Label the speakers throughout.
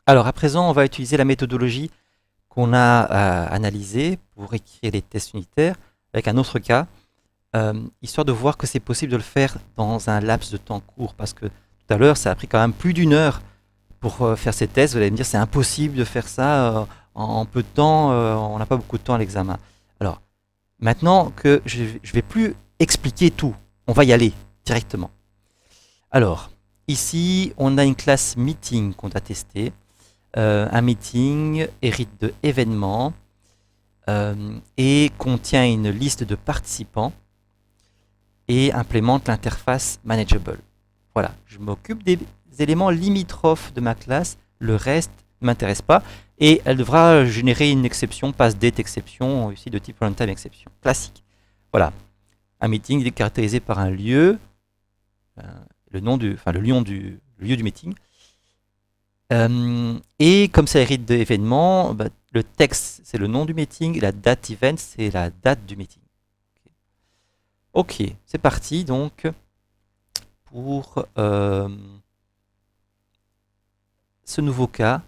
Speaker 1: Alors à présent, on va utiliser la méthodologie qu'on a analysée pour écrire les tests unitaires avec un autre cas, histoire de voir que c'est possible de le faire dans un laps de temps court. Parce que tout à l'heure, ça a pris quand même plus d'une heure pour faire ces tests. Vous allez me dire, c'est impossible de faire ça en peu de temps, on n'a pas beaucoup de temps à l'examen. Alors, maintenant que je ne vais plus expliquer tout, on va y aller directement. Alors, ici, on a une classe meeting qu'on a testée. Un meeting hérite de événements et contient une liste de participants et implémente l'interface manageable. Voilà, je m'occupe des éléments limitrophes de ma classe, le reste ne m'intéresse pas, et elle devra générer une exception, pass date exception, ici de type runtime exception, classique. Voilà, un meeting est caractérisé par un lieu, le lieu du meeting, et comme ça hérite d'événements, bah, le texte c'est le nom du meeting, et la date event c'est la date du meeting. Ok, c'est parti donc pour ce nouveau cas.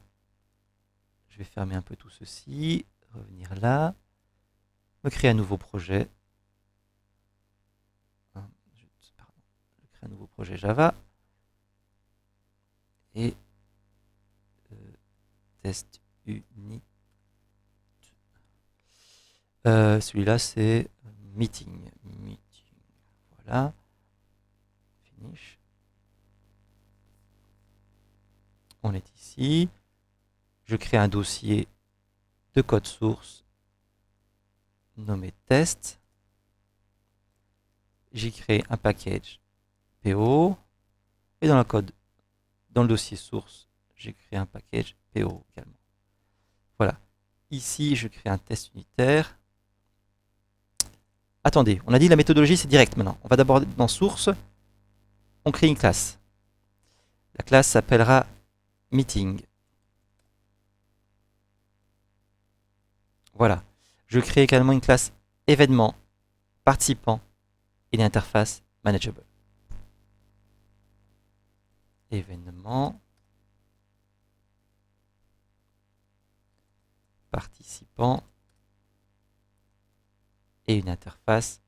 Speaker 1: Je vais fermer un peu tout ceci, revenir là, me créer un nouveau projet. Je crée un nouveau projet Java et test unit. Celui-là c'est meeting. Voilà, finish. On est ici. Je crée un dossier de code source nommé test. J'y crée un package PO. Et dans dans le dossier source, j'ai créé un package PO également. Voilà. Ici, je crée un test unitaire. Attendez, on a dit la méthodologie, c'est direct maintenant. On va d'abord dans source, on crée une classe. La classe s'appellera meeting. Voilà. Je crée également une classe événement, participant et l'interface manageable. Événement, participant et une interface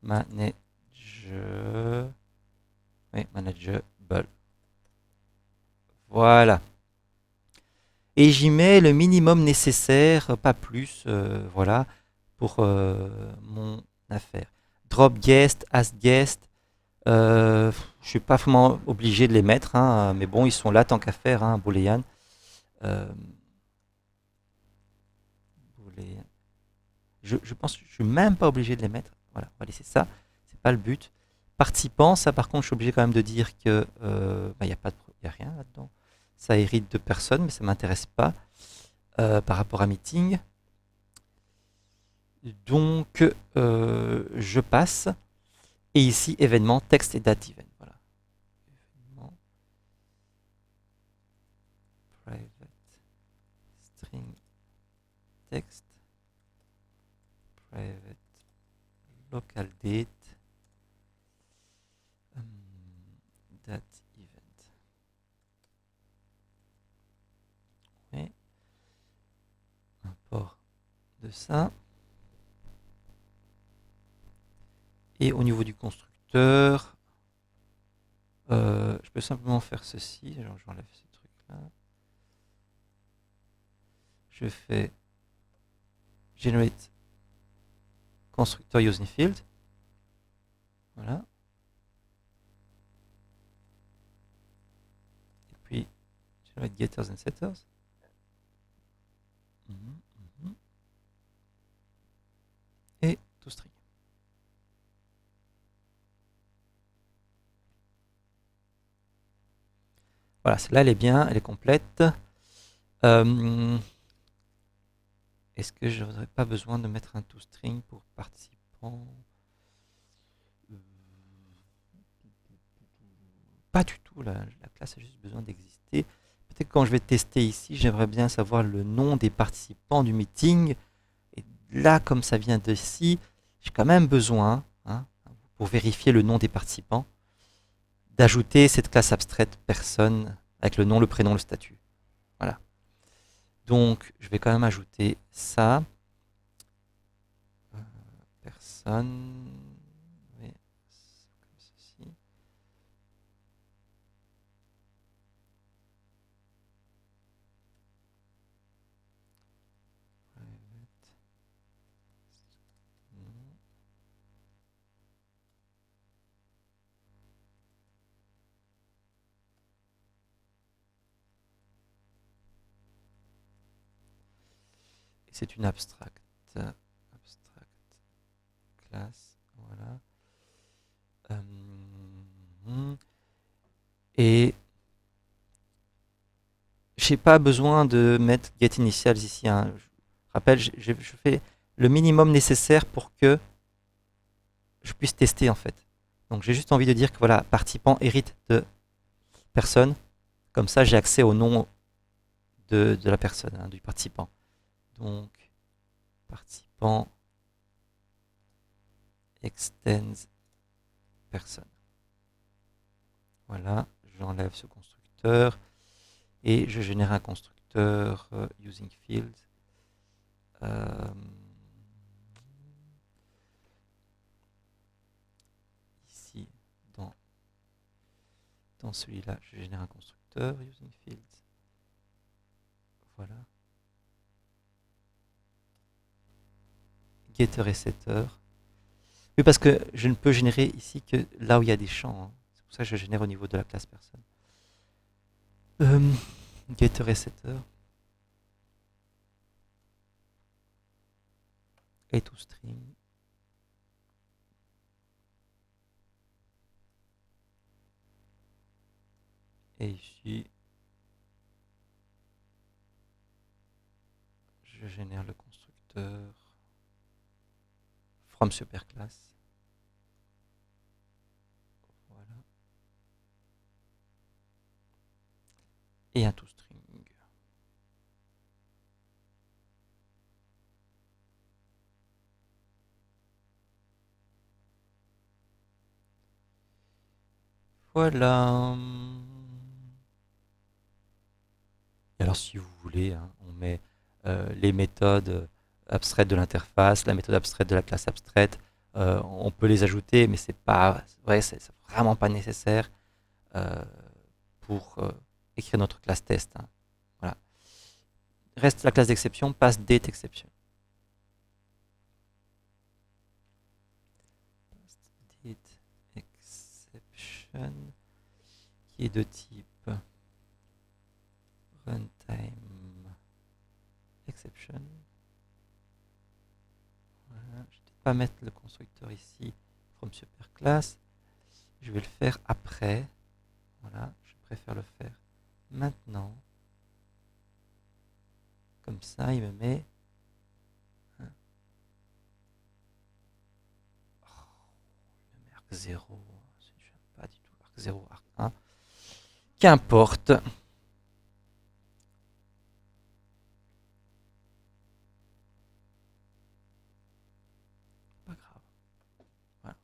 Speaker 1: manageable. Voilà. Et j'y mets le minimum nécessaire, pas plus, voilà, pour mon affaire. Drop guest, ask guest, je suis pas vraiment obligé de les mettre, hein, mais bon, ils sont là tant qu'à faire, hein, boolean. Euh, boolean. Je pense que je suis même pas obligé de les mettre. Voilà, on va laisser ça, c'est pas le but. Participant, ça par contre, je suis obligé quand même de dire que bah, y a rien là-dedans. Ça hérite de personne, mais ça m'intéresse pas par rapport à meeting. Donc, je passe. Et ici, événement, texte et date event. Voilà. Événement, private, string, text, private, local date, date event. Oui. Import de ça. Et au niveau du constructeur, je peux simplement faire ceci. J'enlève ces trucs-là. Je fais generate constructor using field. Voilà. Et puis, generate getters and setters. Et toString. Voilà, celle-là, elle est bien, elle est complète. Est-ce que je n'aurais pas besoin de mettre un toString pour participant? Pas du tout, la classe a juste besoin d'exister. Peut-être que quand je vais tester ici, j'aimerais bien savoir le nom des participants du meeting. Et là, comme ça vient d'ici, j'ai quand même besoin, hein, pour vérifier le nom des participants, d'ajouter cette classe abstraite personne avec le nom, le prénom, le statut. Donc, je vais quand même ajouter ça. Personne. Oui, comme ceci. C'est une abstract. Abstract class. Voilà. Et j'ai pas besoin de mettre get initials ici, hein. Je rappelle, je fais le minimum nécessaire pour que je puisse tester en fait. Donc j'ai juste envie de dire que voilà, participant hérite de personne. Comme ça, j'ai accès au nom de la personne, hein, du participant. Donc, participant extends personne. Voilà, j'enlève ce constructeur et je génère un constructeur using field. Ici, dans celui-là, je génère un constructeur using field. Voilà. Getter et setter. Oui, parce que je ne peux générer ici que là où il y a des champs, hein. C'est pour ça que je génère au niveau de la classe personne. Getter et setter. Et toString. Et ici, je génère le constructeur from superclass. Voilà. Et un toString. Voilà. Et alors, si vous voulez, hein, on met les méthodes abstraites de l'interface, la méthode abstraite de la classe abstraite. On peut les ajouter, mais c'est pas, ouais, c'est vraiment pas nécessaire euh, pour écrire notre classe test, hein. Voilà. Reste la classe d'exception, passe date exception. Date exception qui est de type runtime exception. Voilà. Je ne vais pas mettre le constructeur ici from superclass. Je vais le faire après. Voilà, je préfère le faire maintenant. Comme ça, il me met oh, il me met arc 0. Je n'aime pas du tout arc 0, arc 1. Qu'importe. Pas grave. Voilà.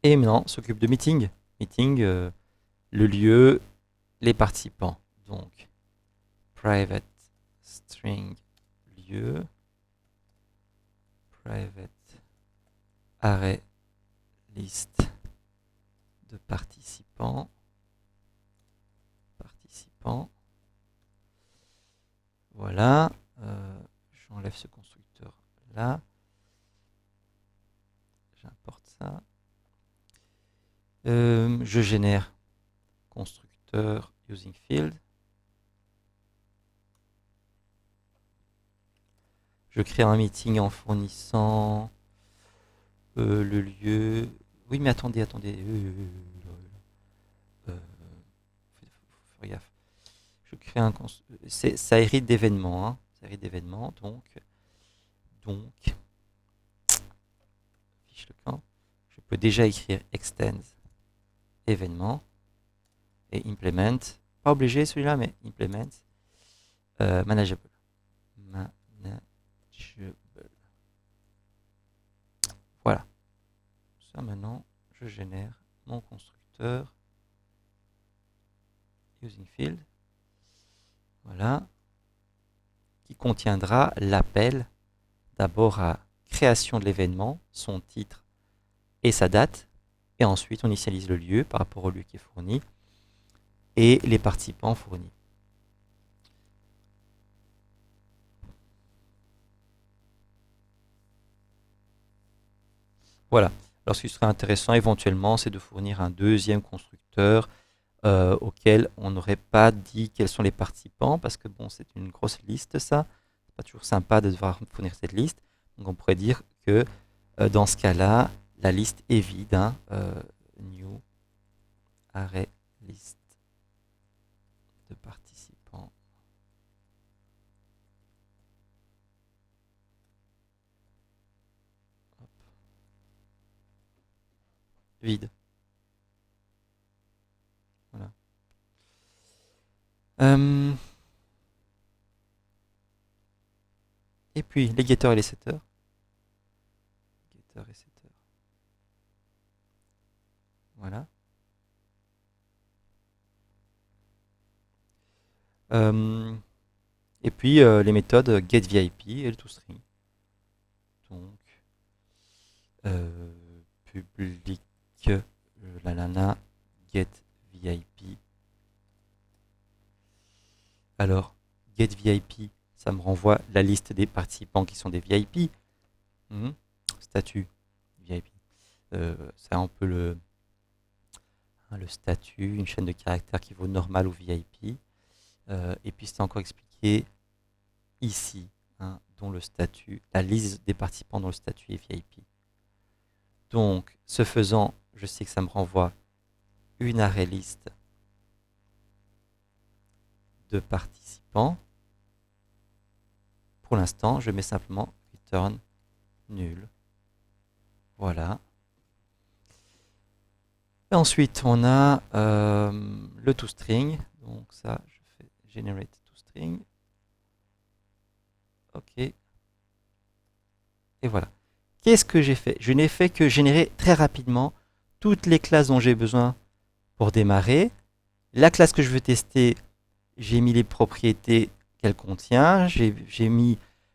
Speaker 1: Et maintenant, on s'occupe de meeting. Meeting, le lieu, les participants. Donc, private string lieu, private array list de participants. Voilà. J'enlève ce constructeur là. J'importe ça. Je génère constructeur using field. Je crée un meeting en fournissant le lieu. Oui, mais attendez. Faut gaffe. Je crée un ça hérite d'événements, hein. Ça hérite d'événements, donc fiche le camp. Je peux déjà écrire extends événement et implement. Pas obligé celui-là, mais implement manageable. Voilà. Ça maintenant, je génère mon constructeur using field, voilà, qui contiendra l'appel d'abord à création de l'événement, son titre et sa date, et ensuite on initialise le lieu par rapport au lieu qui est fourni et les participants fournis. Voilà. Alors ce qui serait intéressant éventuellement, c'est de fournir un deuxième constructeur auquel on n'aurait pas dit quels sont les participants, parce que bon, c'est une grosse liste ça. C'est pas toujours sympa de devoir fournir cette liste. Donc on pourrait dire que dans ce cas-là, la liste est vide. Hein, new array list de participants. Hop. Vide. Voilà. Et puis les getters et les setters. Getter et setter. Voilà. Et puis les méthodes getVIP et le toString. Donc public la nana getVIP. Alors getVIP, ça me renvoie la liste des participants qui sont des VIP. Statut VIP. C'est un peu le statut, une chaîne de caractères qui vaut normal ou VIP. Et puis c'est encore expliqué ici, hein, dont le statut, la liste des participants dont le statut est VIP. Donc, ce faisant, je sais que ça me renvoie une array list de participants. Pour l'instant, je mets simplement return nul. Voilà. Et ensuite, on a le toString. Donc ça, je fais generate toString. OK. Et voilà. Qu'est-ce que j'ai fait? Je n'ai fait que générer très rapidement toutes les classes dont j'ai besoin pour démarrer. La classe que je veux tester, j'ai mis les propriétés qu'elle contient. J'ai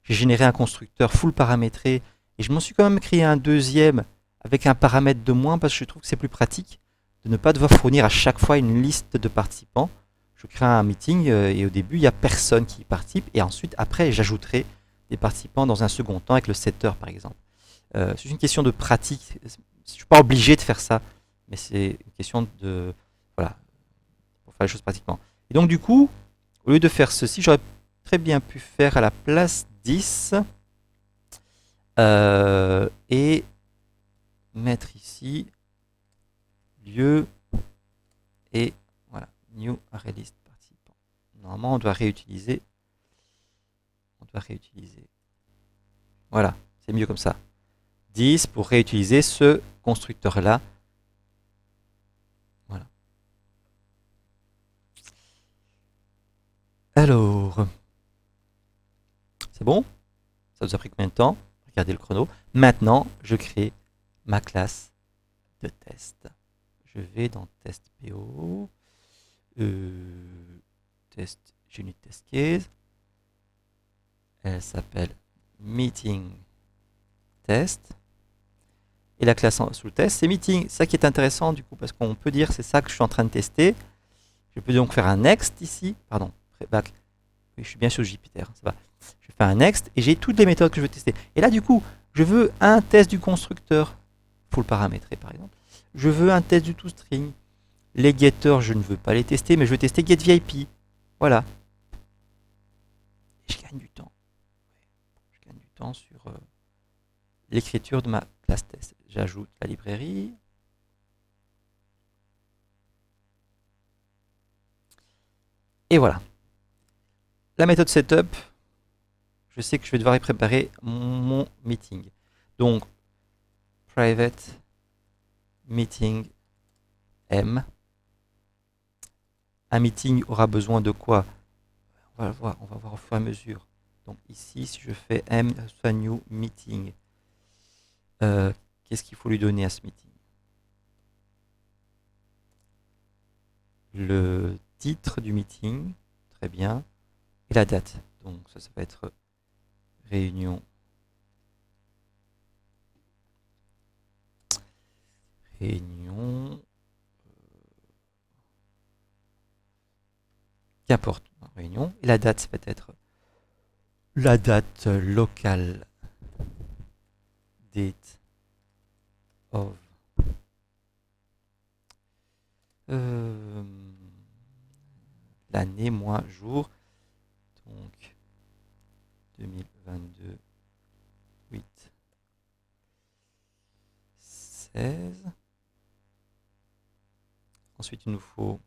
Speaker 1: généré un constructeur full paramétré. Et je m'en suis quand même créé un deuxième avec un paramètre de moins parce que je trouve que c'est plus pratique de ne pas devoir fournir à chaque fois une liste de participants. Je crée un meeting et au début, il n'y a personne qui participe. Et ensuite, après, j'ajouterai des participants dans un second temps avec le setter, par exemple. C'est une question de pratique. Je ne suis pas obligé de faire ça, mais c'est une question de... Voilà, pour faire les choses pratiquement. Et donc, du coup, au lieu de faire ceci, j'aurais très bien pu faire à la place 10 et mettre ici lieu et voilà, new array list participant. Normalement, on doit réutiliser. Voilà, c'est mieux comme ça. 10 pour réutiliser ce constructeur-là. Voilà. Alors, c'est bon? Ça nous a pris combien de temps? Regardez le chrono. Maintenant, je crée ma classe de test. Je vais dans test PO, test unit test case. Elle s'appelle meeting test. Et la classe sous le test, c'est meeting. C'est ça qui est intéressant du coup, parce qu'on peut dire c'est ça que je suis en train de tester. Je peux donc faire un next ici. Pardon, back. Oui, je suis bien sur Jupyter, ça va. Je fais un next et j'ai toutes les méthodes que je veux tester. Et là, du coup, je veux un test du constructeur. Il faut le paramétrer par exemple. Je veux un test du toString. Les getters, je ne veux pas les tester, mais je veux tester getVIP. Voilà. Et je gagne du temps. Je gagne du temps sur l'écriture de ma classe test. J'ajoute la librairie. Et voilà. La méthode setup, je sais que je vais devoir y préparer mon meeting. Donc, private meeting M. Un meeting aura besoin de quoi? On va voir au fur et à mesure. Donc ici, si je fais M soit new meeting, qu'est-ce qu'il faut lui donner à ce meeting? Le titre du meeting, très bien, et la date. Donc ça va être réunion. Réunion. Qu'importe, réunion. Et la date, ça va être la date locale. Date of l'année, mois, jour. Donc 2022, 8, 16. Ensuite, il nous faut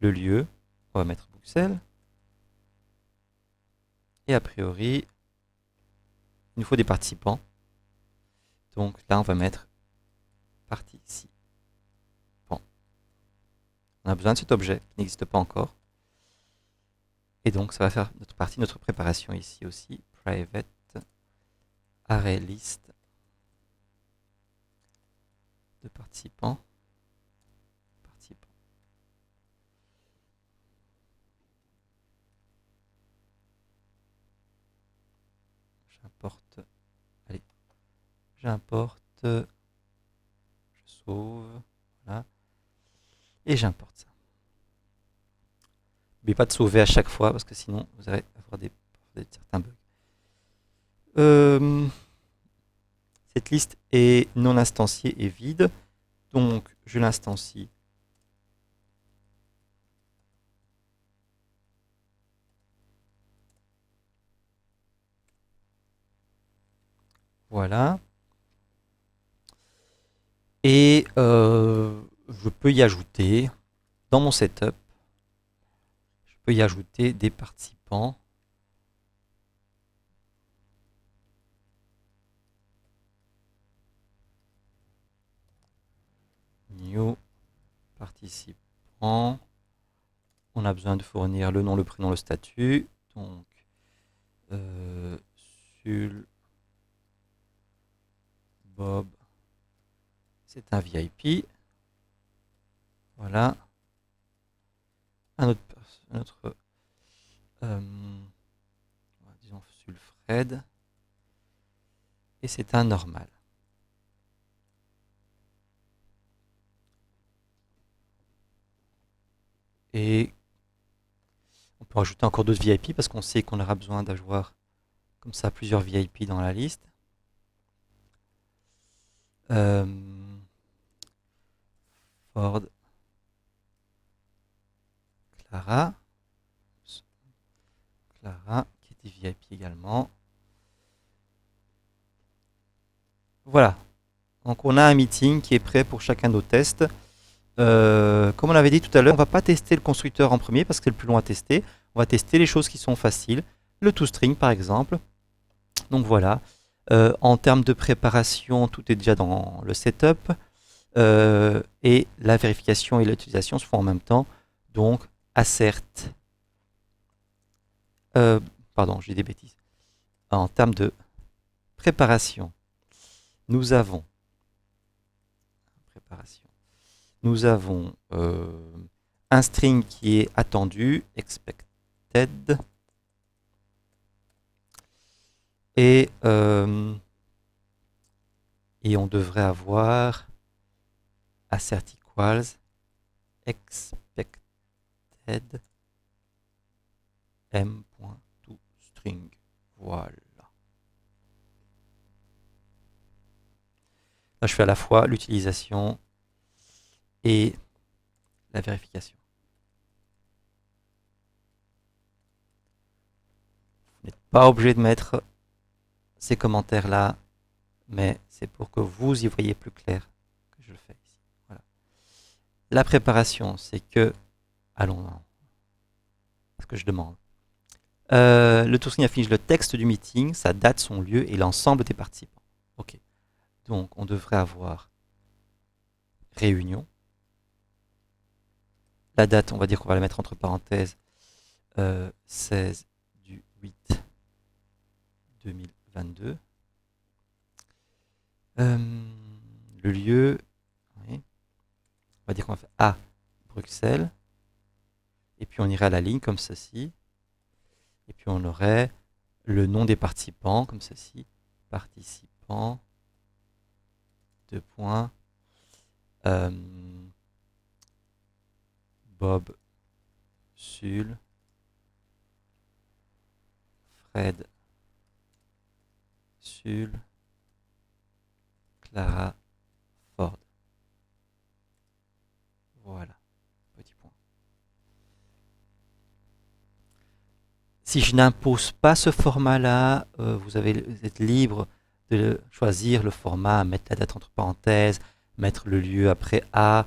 Speaker 1: le lieu. On va mettre Bruxelles. Et a priori, il nous faut des participants. Donc là, on va mettre participants. On a besoin de cet objet qui n'existe pas encore. Et donc, ça va faire notre partie de notre préparation ici aussi. Private array list de participants. J'importe. Allez. J'importe. Je sauve. Voilà. Et j'importe ça. N'oubliez pas de sauver à chaque fois parce que sinon vous allez avoir certains bugs. Cette liste est non instanciée et vide. Donc je l'instancie. Voilà. Et je peux y ajouter, dans mon setup, je peux y ajouter des participants. New participant. On a besoin de fournir le nom, le prénom, le statut. Donc, Sul Bob, c'est un VIP. Voilà. Un autre disons Sulfred. Et c'est un normal. Et on peut rajouter encore d'autres VIP parce qu'on sait qu'on aura besoin d'avoir comme ça plusieurs VIP dans la liste. Ford, Clara, qui était VIP également. Voilà. Donc on a un meeting qui est prêt pour chacun de nos tests. Comme on avait dit tout à l'heure, on ne va pas tester le constructeur en premier parce que c'est le plus long à tester. On va tester les choses qui sont faciles. Le toString par exemple. Donc voilà. En termes de préparation, tout est déjà dans le setup. Et la vérification et l'utilisation se font en même temps. Donc assert. Pardon, j'ai des bêtises. En termes de préparation, nous avons un string qui est attendu, expected, et on devrait avoir assert equals expected m.toString. Voilà. Là, je fais à la fois l'utilisation et la vérification. Vous n'êtes pas obligé de mettre ces commentaires-là, mais c'est pour que vous y voyez plus clair que je le fais ici. Voilà. La préparation, c'est que... Allons, ce que je demande. Le toString affiche le texte du meeting, sa date, son lieu et l'ensemble des participants. Ok. Donc, on devrait avoir réunion. La date, on va dire qu'on va la mettre entre parenthèses 16 du 8 2022. Le lieu, oui. On va dire qu'on va faire à Bruxelles. Et puis on irait à la ligne comme ceci. Et puis on aurait le nom des participants comme ceci. Participants, deux points. Euh, Bob, Sul, Fred, Sul, Clara, Ford. Voilà, petit point. Si je n'impose pas ce format-là, vous êtes libre de choisir le format, mettre la date entre parenthèses, mettre le lieu après A,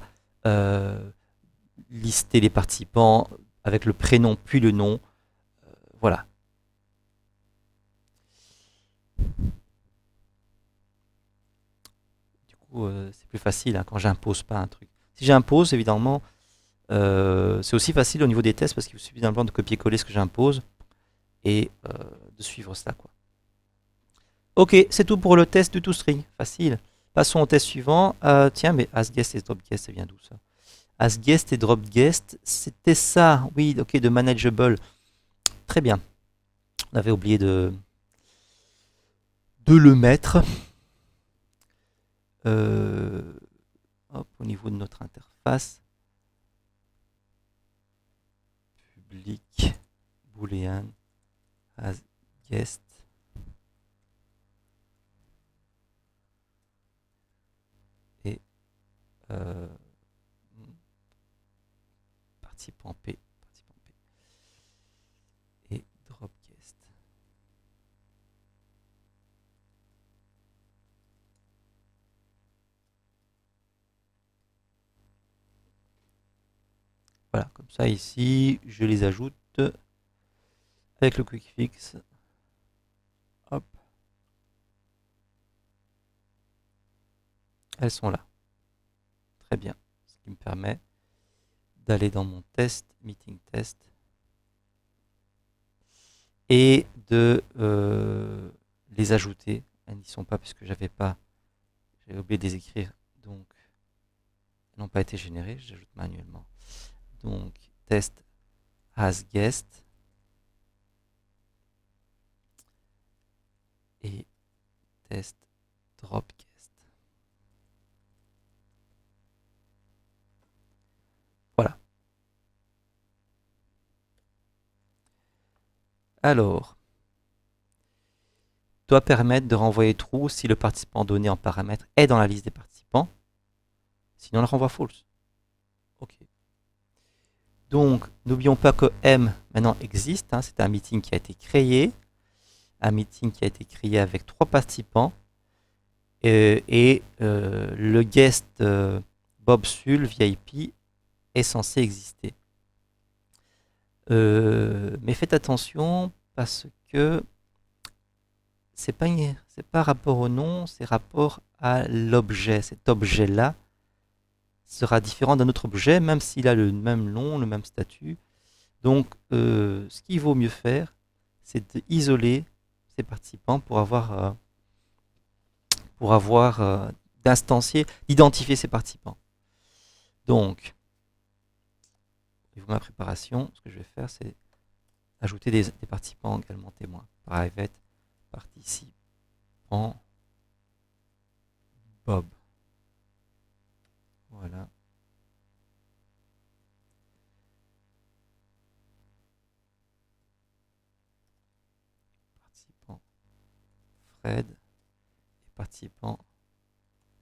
Speaker 1: lister les participants avec le prénom puis le nom. Voilà. Du coup, c'est plus facile hein, quand j'impose pas un truc. Si j'impose, évidemment, c'est aussi facile au niveau des tests parce qu'il vous suffit simplement de copier-coller ce que j'impose et de suivre ça, quoi. Ok, c'est tout pour le test du toString. Facile. Passons au test suivant. Tiens, mais asGuest et dropGuest, ça vient d'où ça? asGuest et dropGuest, c'était ça. Oui, ok, de manageable. Très bien. On avait oublié de le mettre. Hop, au niveau de notre interface. Public, boolean, asGuest. Et participant P. Et dropGuest. Voilà, comme ça ici, je les ajoute avec le quick fix. Hop. Elles sont là. Très bien. Ce qui me permet d'aller dans mon test, meeting test, et de les ajouter. Elles n'y sont pas puisque j'avais oublié de les écrire, donc elles n'ont pas été générées. J'ajoute manuellement. Donc test as guest et test drop guest. Voilà. Alors, doit permettre de renvoyer true si le participant donné en paramètre est dans la liste des participants. Sinon, on le renvoie false. Ok. Donc, n'oublions pas que M maintenant existe. Hein, c'est un meeting qui a été créé. Un meeting qui a été créé avec 3 participants. Et le guest Bob Sul VIP est censé exister. Mais faites attention parce que c'est pas rapport au nom, c'est rapport à l'objet. Cet objet-là sera différent d'un autre objet, même s'il a le même nom, le même statut. Donc, ce qu'il vaut mieux faire, c'est d'isoler ces participants pour avoir d'instancier, d'identifier ces participants. Donc, au niveau de ma préparation, ce que je vais faire, c'est ajouter des participants également témoins. Private participant Bob. Voilà. Participant Fred et participant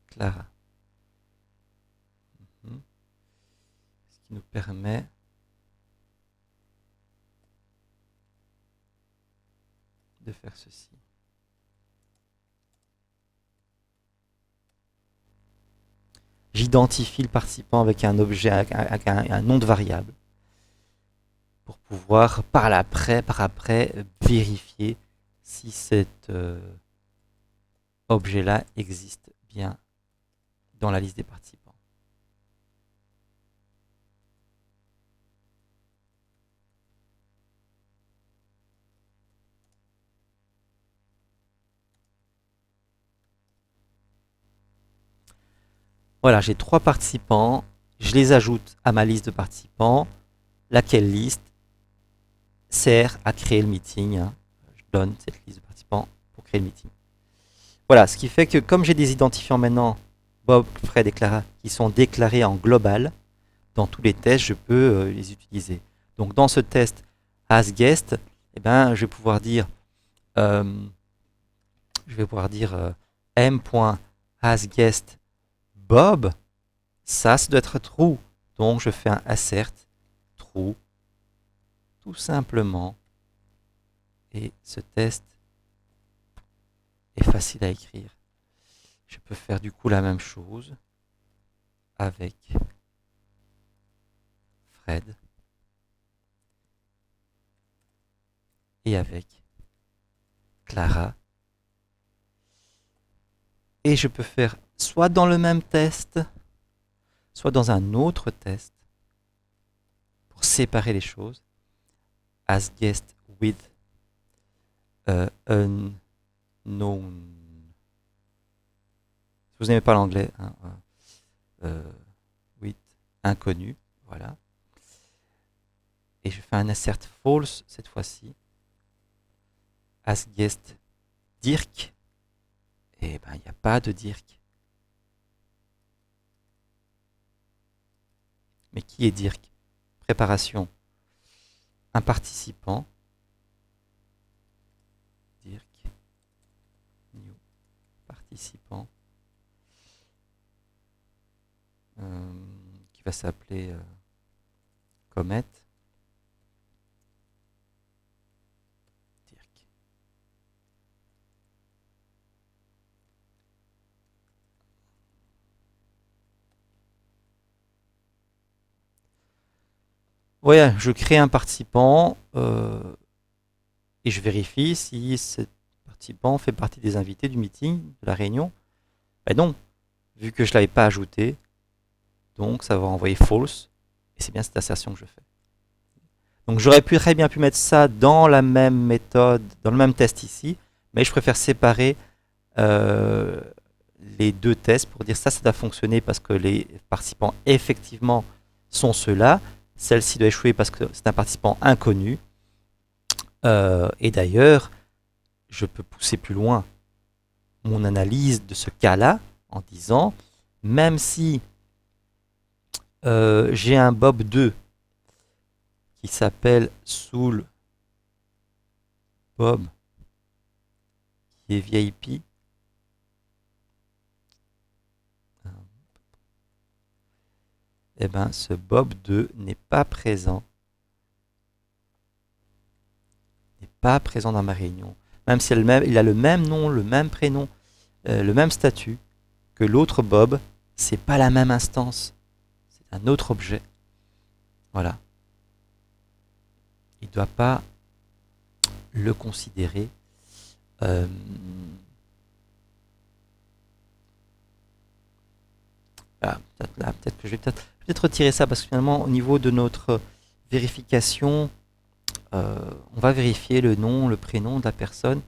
Speaker 1: Clara. Ce qui nous permet de faire ceci. J'identifie le participant avec un objet, avec un nom de variable, pour pouvoir par après vérifier si cet objet-là existe bien dans la liste des participants. Voilà, j'ai 3 participants, je les ajoute à ma liste de participants. laquelle liste sert à créer le meeting, hein. Je donne cette liste de participants pour créer le meeting. Voilà, ce qui fait que comme j'ai des identifiants maintenant, Bob, Fred et Clara, qui sont déclarés en global, dans tous les tests, je peux les utiliser. Donc dans ce test asGuest, eh ben, je vais pouvoir dire m.asGuestBob, ça doit être true. Donc je fais un assert true, tout simplement. Et ce test est facile à écrire. Je peux faire du coup la même chose avec Fred et avec Clara. Et je peux faire soit dans le même test, soit dans un autre test pour séparer les choses. asGuest with unknown. Si vous n'aimez pas l'anglais, hein, with inconnu, voilà. Et je fais un assert false cette fois-ci. asGuest Dirk. Et ben il n'y a pas de Dirk. Mais qui est Dirk? Préparation. Un participant. Dirk. New. Participant. Qui va s'appeler Comet. Dirk. Ouais, je crée un participant et je vérifie si ce participant fait partie des invités du meeting, de la réunion. Ben non, vu que je ne l'avais pas ajouté, donc ça va envoyer false, et c'est bien cette assertion que je fais. Donc j'aurais très bien pu mettre ça dans la même méthode, dans le même test ici, mais je préfère séparer les deux tests pour dire ça doit fonctionner parce que les participants effectivement sont ceux-là. Celle-ci doit échouer parce que c'est un participant inconnu. Et d'ailleurs, je peux pousser plus loin mon analyse de ce cas-là en disant, même si j'ai un Bob 2 qui s'appelle Soul Bob, qui est VIP, et ben ce Bob 2 n'est pas présent. N'est pas présent dans ma réunion. Même si il a le même nom, le même prénom, le même statut que l'autre Bob, c'est pas la même instance. C'est un autre objet. Voilà. Il ne doit pas le considérer. Peut-être que je vais peut-être retirer ça parce que finalement, au niveau de notre vérification, on va vérifier le nom, le prénom de la personne.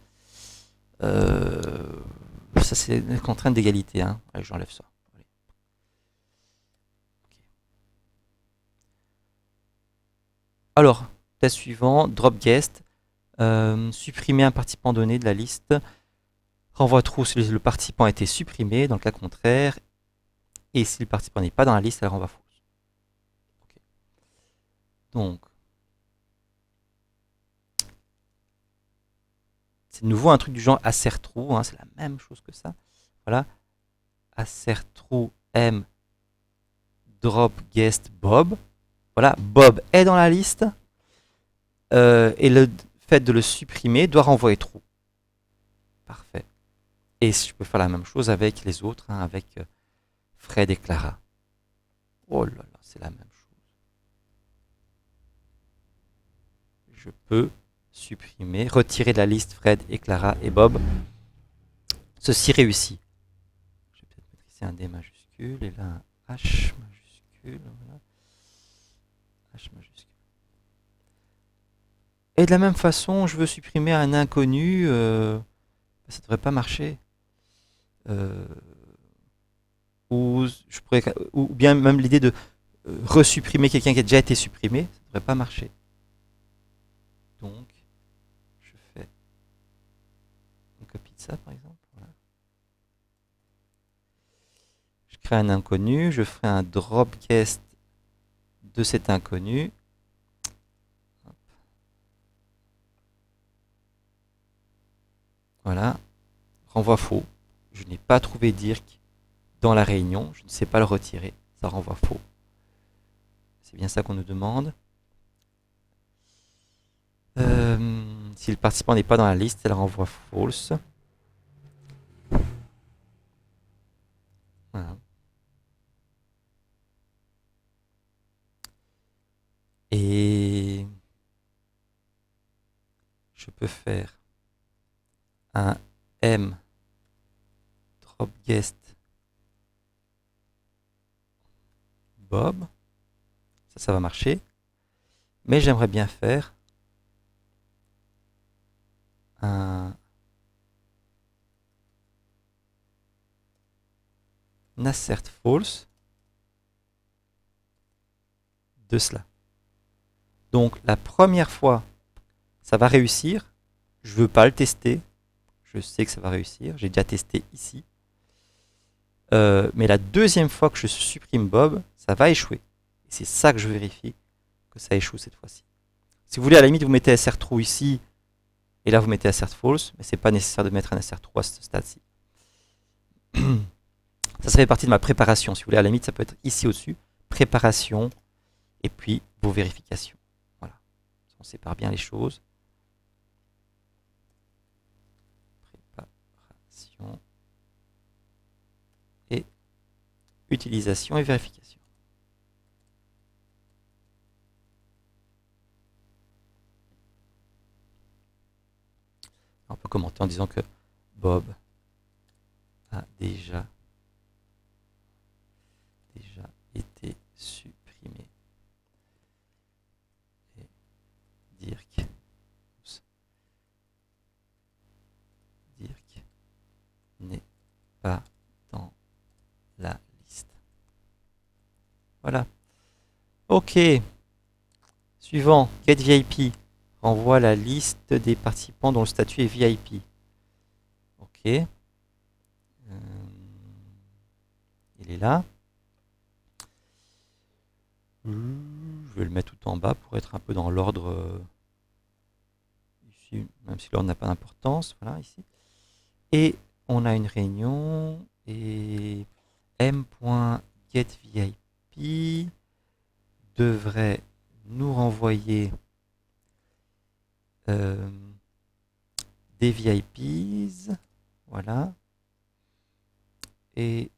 Speaker 1: Ça, c'est une contrainte d'égalité. Hein. Allez, j'enlève ça. Allez. Okay. Alors, test suivant, drop guest. Supprimer un participant donné de la liste. Renvoie true si le participant a été supprimé, dans le cas contraire. Et si le participant n'est pas dans la liste, elle renvoie false. Okay. Donc, c'est de nouveau un truc du genre assert true, hein, c'est la même chose que ça. Voilà. Assert true m drop guest Bob. Voilà, Bob est dans la liste. Et le fait de le supprimer doit renvoyer true. Parfait. Et je peux faire la même chose avec les autres, hein, avec Fred et Clara. Oh là là, c'est la même chose. Je peux supprimer, retirer de la liste Fred et Clara et Bob. Ceci réussit. Je vais peut-être mettre ici un D majuscule et là un H majuscule. Voilà. H majuscule. Et de la même façon, je veux supprimer un inconnu. Ça ne devrait pas marcher. Ou bien même l'idée de resupprimer quelqu'un qui a déjà été supprimé. Ça devrait pas marcher. Donc, je fais une copie de ça, par exemple. Voilà. Je crée un inconnu, je ferai un drop guest de cet inconnu. Voilà. Renvoi faux. Je n'ai pas trouvé Dirk dans la réunion. Je ne sais pas le retirer. Ça renvoie faux. C'est bien ça qu'on nous demande. Si le participant n'est pas dans la liste, elle renvoie false. Voilà. Et je peux faire un M drop guest Bob. Ça va marcher. Mais j'aimerais bien faire un assert false de cela. Donc la première fois, ça va réussir. Je ne veux pas le tester. Je sais que ça va réussir. J'ai déjà testé ici. Mais la deuxième fois que je supprime Bob, ça va échouer. Et c'est ça que je vérifie, que ça échoue cette fois-ci. Si vous voulez, à la limite, vous mettez assert true ici, et là vous mettez assert false, mais c'est pas nécessaire de mettre un assert true à ce stade-ci. Ça fait partie de ma préparation. Si vous voulez, à la limite, ça peut être ici au-dessus. Préparation, et puis vos vérifications. Voilà. On sépare bien les choses. Préparation. Et utilisation et vérification. On peut commenter en disant que Bob a déjà été supprimé. Et Dirk n'est pas dans la liste. Voilà. Ok. Suivant, getVIP renvoie la liste des participants dont le statut est VIP. Ok. Il est là. Je vais le mettre tout en bas pour être un peu dans l'ordre ici, même si l'ordre n'a pas d'importance. Voilà, ici. Et on a une réunion et m.getVIP devrait nous renvoyer des VIPs. Voilà. Et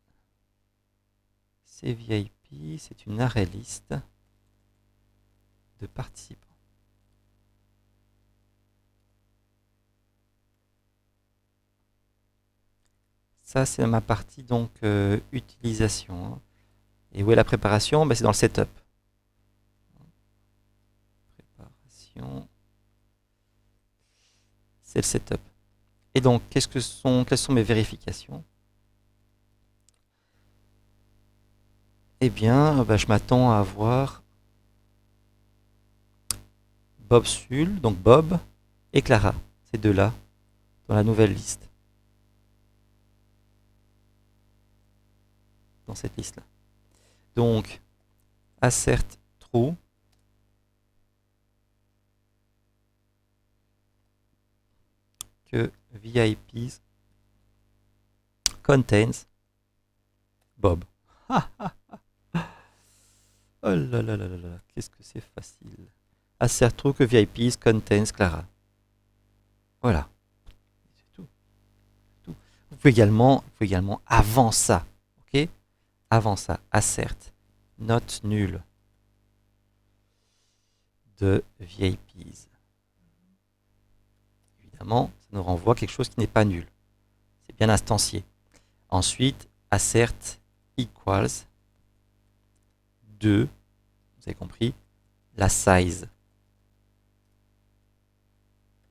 Speaker 1: ces VIP, c'est une array list de participants. Ça, c'est ma partie donc utilisation. Et où est la préparation? Ben, c'est dans le setup. Préparation. C'est le setup. Et donc, quelles sont mes vérifications? Eh bien, ben, je m'attends à avoir Bob Sul, donc Bob et Clara, ces deux-là, dans la nouvelle liste. Dans cette liste-là. Donc, assert true. Que VIPs contains Bob. Oh là là là là là, qu'est-ce que c'est facile. Assert true que VIPs contains Clara. Voilà. C'est tout. Vous pouvez également avant ça, ok? Avant ça, assert not nul de VIPs. Évidemment, ça nous renvoie quelque chose qui n'est pas nul. C'est bien instancié. Ensuite, assert equals de, vous avez compris, la size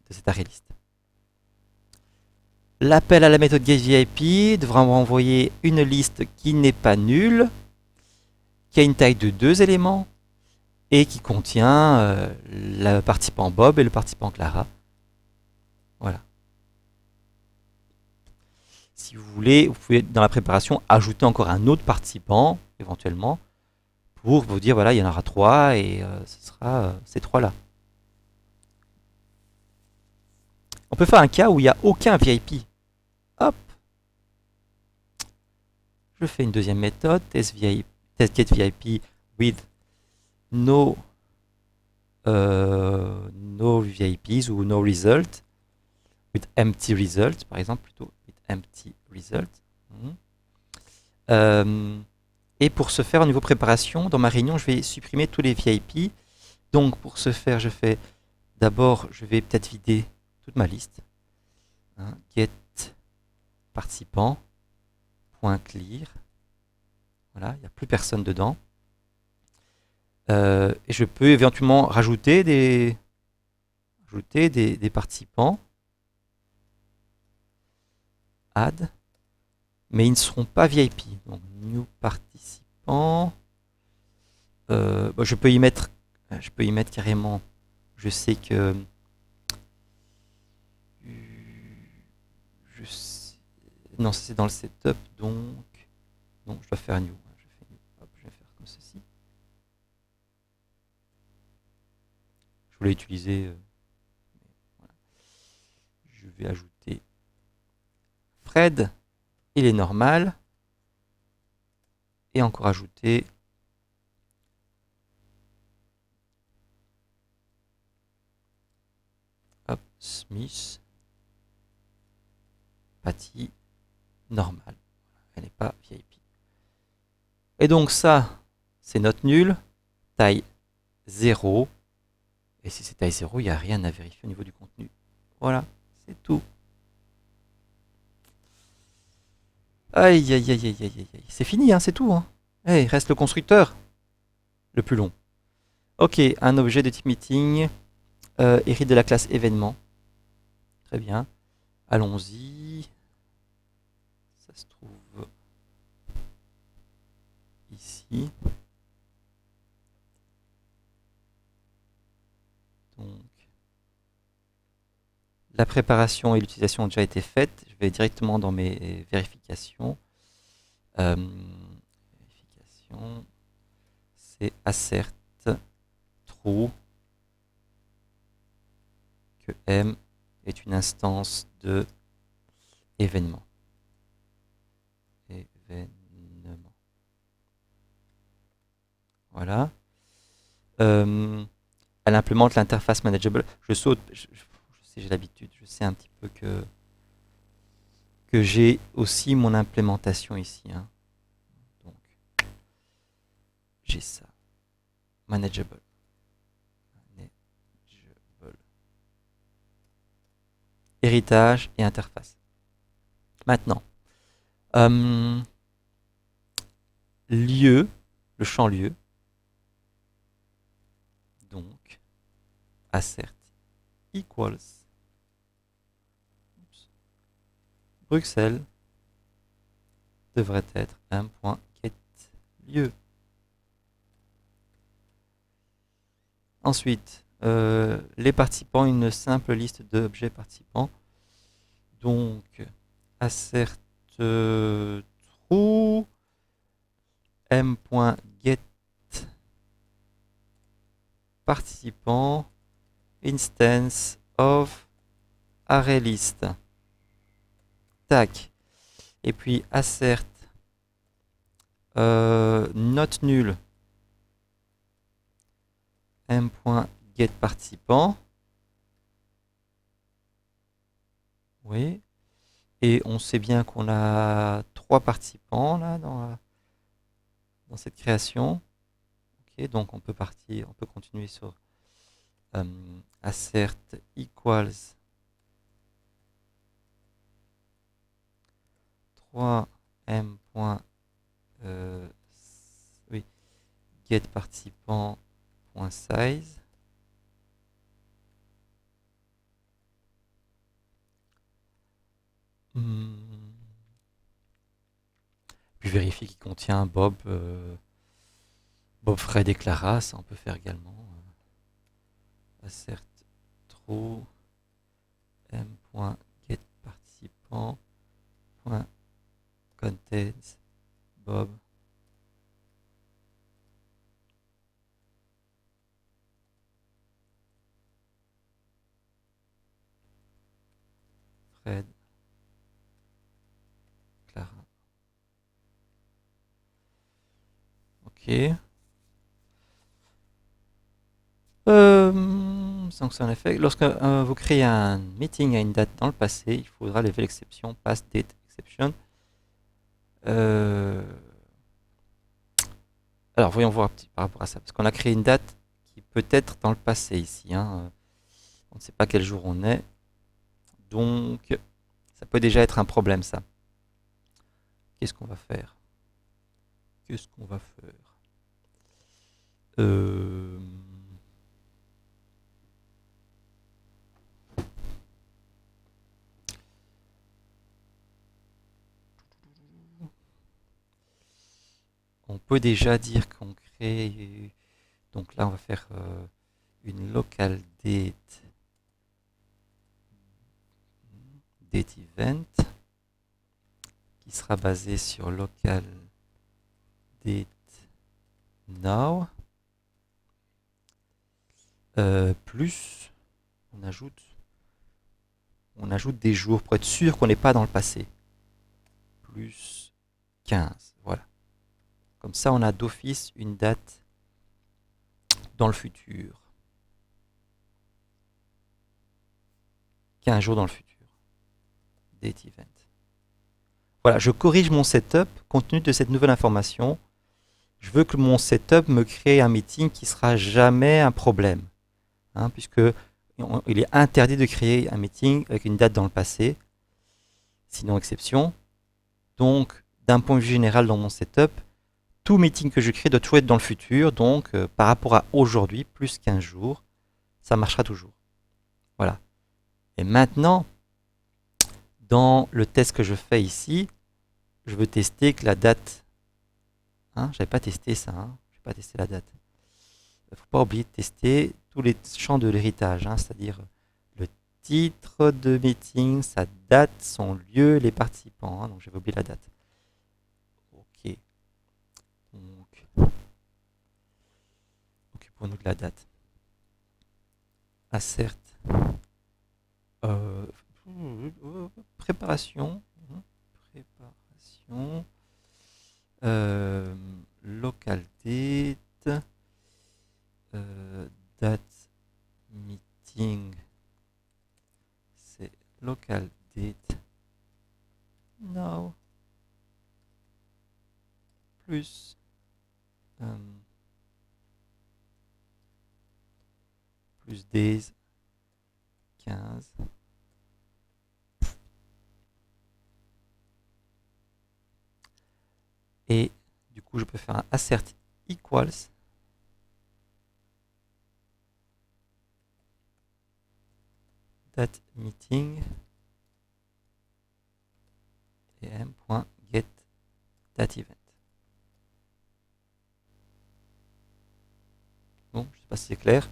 Speaker 1: de cette array list. L'appel à la méthode getVIP devra renvoyer une liste qui n'est pas nulle, qui a une taille de 2 éléments et qui contient le participant Bob et le participant Clara. Voilà. Si vous voulez, vous pouvez dans la préparation ajouter encore un autre participant, éventuellement, pour vous dire voilà, il y en aura 3 et ce sera ces 3-là. On peut faire un cas où il n'y a aucun VIP. Hop, je fais une deuxième méthode, test_get_vip with no, no VIPs ou no result, with empty result, par exemple, plutôt, with empty result. Et pour ce faire, au niveau préparation, dans ma réunion, je vais supprimer tous les VIP. Donc, pour ce faire, je fais d'abord, je vais peut-être vider toute ma liste. Get participant, .clear. Voilà, il n'y a plus personne dedans. Et je peux éventuellement rajouter des participants. Add. Mais ils ne seront pas VIP. Donc, new participant. Je peux y mettre carrément. Je sais que. Non, c'est dans le setup, donc. Non, je dois faire new. Je fais new. Hop, je vais faire comme ceci. Je voulais utiliser. Voilà. Je vais ajouter Fred. Il est normal. Et encore ajouter. Hop, Smith. Patty. Normal. Elle n'est pas VIP. Et donc ça, c'est note nulle. Taille 0. Et si c'est taille 0, il n'y a rien à vérifier au niveau du contenu. Voilà, c'est tout. Aïe, aïe, aïe, aïe, aïe, aïe. C'est fini, hein, c'est tout. Hein. Hey, il reste le constructeur, le plus long. Ok, un objet de type meeting, hérite de la classe événement. Très bien. Allons-y. Ça se trouve ici. Donc, la préparation et l'utilisation ont déjà été faites. Je vais directement dans mes vérifications. Vérification. C'est assert true que M est une instance de événement. Événement. Voilà. Elle implémente l'interface manageable. Je saute. Je sais, j'ai l'habitude. Je sais un petit peu que j'ai aussi mon implémentation ici. Hein. Donc, j'ai ça. Manageable. Héritage et interface. Maintenant, lieu, le champ lieu. Donc, assert equals Bruxelles devrait être un point get lieu. Ensuite, les participants, une simple liste d'objets participants. Donc, assert true m.get participant instance of ArrayList. Tac. Et puis assert not nul m.get participant. Oui. Et on sait bien qu'on a 3 participants là dans cette création. Ok, donc on peut continuer sur assert equals 3m. Oui, get participant size. Puis vérifie qu'il contient Bob Bob, Fred et Clara, ça on peut faire également. Assert true m.getParticipant.contains Bob, Fred, Clara. Ok. Sanction en effet. Lorsque vous créez un meeting à une date dans le passé, il faudra lever l'exception past date exception. Alors voyons voir un petit par rapport à ça, parce qu'on a créé une date qui peut être dans le passé ici. Hein. On ne sait pas quel jour on est, donc ça peut déjà être un problème ça. Qu'est-ce qu'on va faire? Qu'est-ce qu'on va faire? On peut déjà dire qu'on crée. Donc là, on va faire une local date event qui sera basée sur local date now. Plus on ajoute des jours pour être sûr qu'on n'est pas dans le passé. Plus 15. Voilà. Comme ça, on a d'office une date dans le futur. 15 jours dans le futur. Date event. Voilà, je corrige mon setup compte tenu de cette nouvelle information. Je veux que mon setup me crée un meeting qui sera jamais un problème. Hein, puisque il est interdit de créer un meeting avec une date dans le passé, sinon exception. Donc, d'un point de vue général dans mon setup, tout meeting que je crée doit toujours être dans le futur. Donc, par rapport à aujourd'hui, plus 15 jours, ça marchera toujours. Voilà. Et maintenant, dans le test que je fais ici, je veux tester que la date... Hein, je n'avais pas testé ça. Hein, je n'ai pas testé la date. Il ne faut pas oublier de tester tous les champs de l'héritage, hein, c'est-à-dire le titre de meeting, sa date, son lieu, les participants. Hein, donc j'avais oublié la date. Ok. Donc, occupons-nous de la date. Assert. Préparation. Préparation. Local date. Date meeting. C'est local date. Now. Plus. Plus days. 15. Et du coup, je peux faire un assert equals date meeting et m.get date event. Bon, je ne sais pas si c'est clair.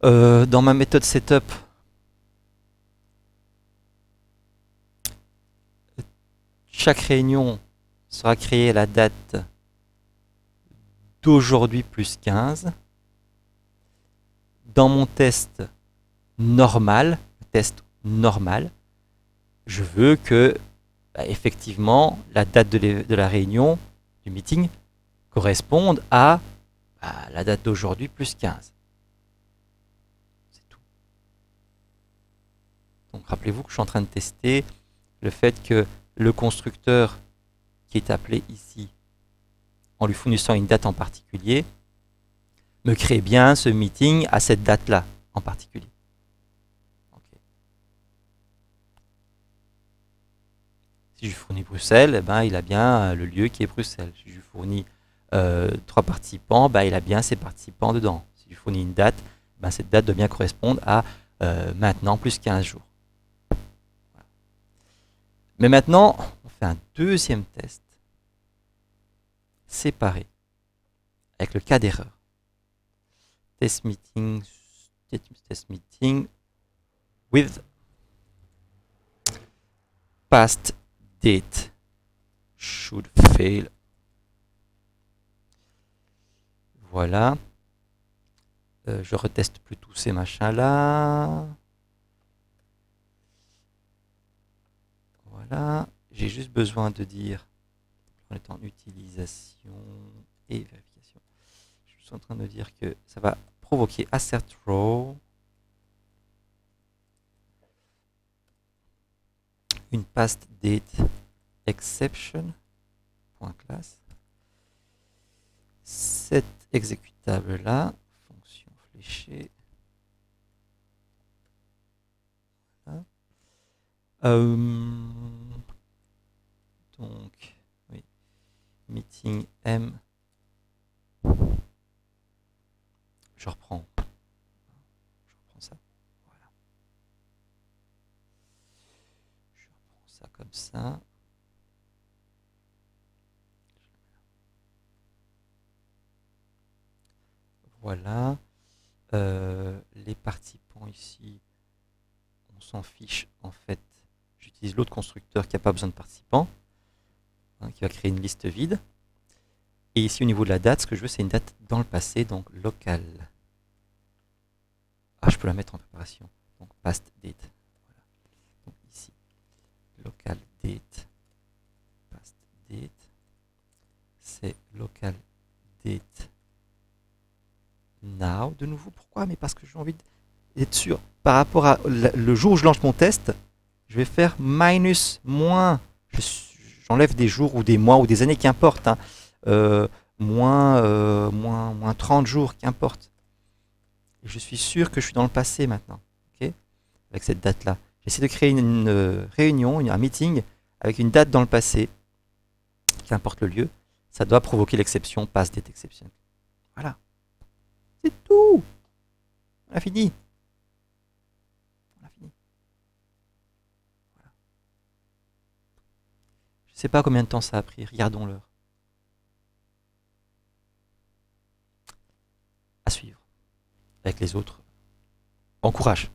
Speaker 1: Dans ma méthode setup, chaque réunion sera créée à la date d'aujourd'hui plus 15. Dans mon test normal, je veux que effectivement la date de la réunion, du meeting, corresponde à la date d'aujourd'hui plus 15. C'est tout. Donc rappelez-vous que je suis en train de tester le fait que le constructeur qui est appelé ici, en lui fournissant une date en particulier, me crée bien ce meeting à cette date-là en particulier. Okay. Si je fournis Bruxelles, eh ben, il a bien le lieu qui est Bruxelles. Si je fournis 3 participants, ben, il a bien ces participants dedans. Si je fournis une date, ben, cette date doit bien correspondre à maintenant plus 15 jours. Voilà. Mais maintenant, on fait un deuxième test séparé avec le cas d'erreur. Test meeting with past date should fail. Voilà. Je reteste plus tous ces machins-là. Voilà. J'ai juste besoin de dire, en étant utilisation et vérification, je suis en train de dire que ça va provoquer assert row une past date exception .class. Cet exécutable là, fonction fléchée. Voilà. Donc, oui, meeting M. Je reprends ça. Voilà. Je reprends ça comme ça. Voilà. Les participants ici, on s'en fiche en fait. J'utilise l'autre constructeur qui n'a pas besoin de participants, hein, qui va créer une liste vide. Et ici au niveau de la date, ce que je veux c'est une date dans le passé, donc local. Ah, je peux la mettre en préparation. Donc past date. Voilà. Donc ici, local date, past date. C'est local date now. De nouveau, pourquoi? Mais parce que j'ai envie d'être sûr. Par rapport à le jour où je lance mon test, je vais faire minus, moins. J'enlève des jours ou des mois ou des années, qu'importe. Hein. Moins 30 jours, qu'importe. Et je suis sûr que je suis dans le passé maintenant. Okay, avec cette date-là. J'essaie de créer une réunion, un meeting avec une date dans le passé, qu'importe le lieu. Ça doit provoquer l'exception past date exception. Voilà. C'est tout. On a fini. On a fini. Voilà. Je ne sais pas combien de temps ça a pris. Regardons l'heure. À suivre. Avec les autres. Bon courage.